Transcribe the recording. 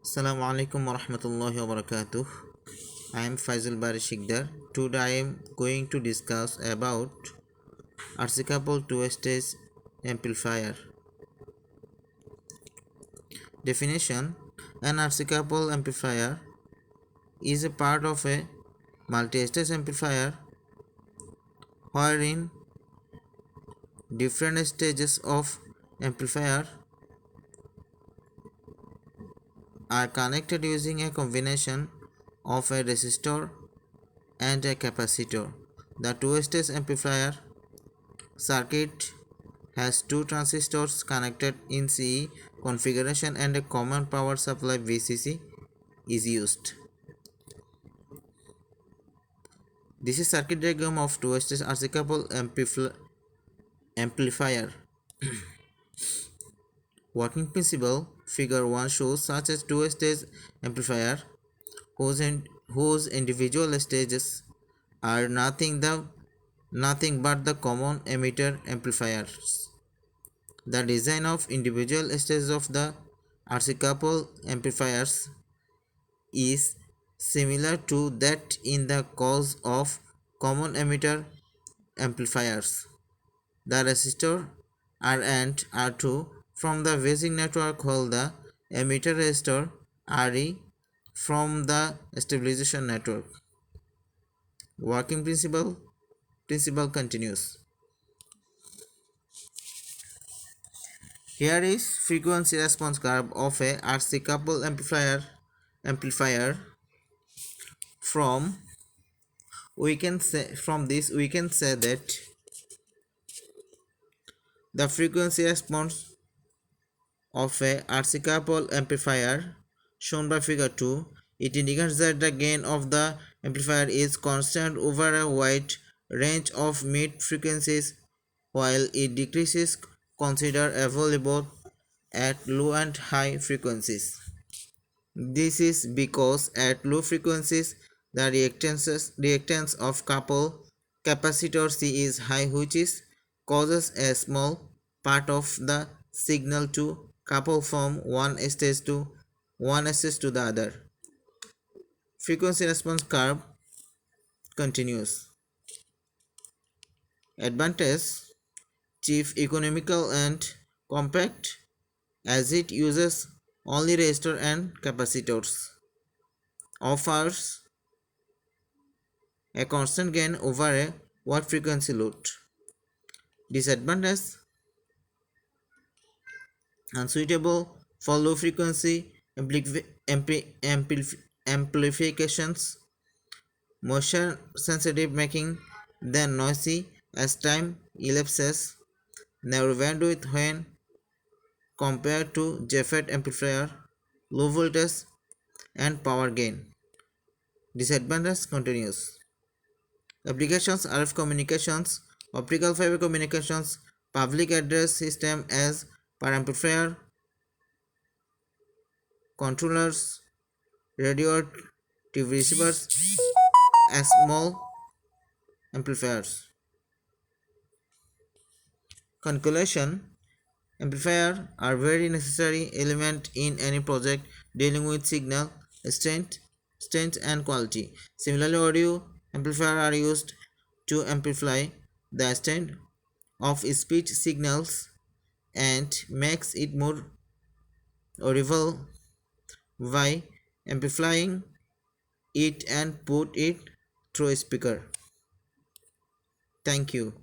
Assalamu alaikum warahmatullahi wabarakatuh. I am Faisal Bari Shikdar. Today I am going to discuss about RC couple two-stage amplifier. Definition: an RC couple amplifier is a part of a multi-stage amplifier wherein different stages of amplifier are connected using a combination of a resistor and a capacitor. The two-stage amplifier circuit has two transistors connected in CE configuration and a common power supply VCC is used. This is circuit diagram of two-stage RC couple amplifier. Working principle: Figure 1 shows such a two-stage amplifier whose individual stages are nothing but the common emitter amplifiers. The design of individual stages of the RC couple amplifiers is similar to that in the case of common emitter amplifiers. The resistor R and R2 from the basic network hold the emitter resistor RE from the stabilization network. Working principle continues. Here is frequency response curve of a RC couple amplifier. From this we can say that the frequency response of a RC couple amplifier shown by figure 2, it indicates that the gain of the amplifier is constant over a wide range of mid frequencies, while it decreases considerably both at low and high frequencies. This is because at low frequencies the reactance of couple capacitor C is high, which causes a small part of the signal to couple from one stage to the other. Frequency response curve continues. Advantage: cheap, economical and compact, as it uses only resistor and capacitors. Offers a constant gain over a wide frequency load. Disadvantage: unsuitable for low frequency amplifications, motion sensitive, making them noisy as time elapses, narrow bandwidth when compared to JFET amplifier, low voltage and power gain. Disadvantage continues. Applications: RF communications, optical fiber communications, public address system as per amplifier, controllers, radio TV receivers as small amplifiers. Conclusion: amplifiers are very necessary element in any project dealing with signal strength and quality. Similarly, audio amplifiers are used to amplify the strength of speech signals and makes it more audible by amplifying it and put it through a speaker. Thank you.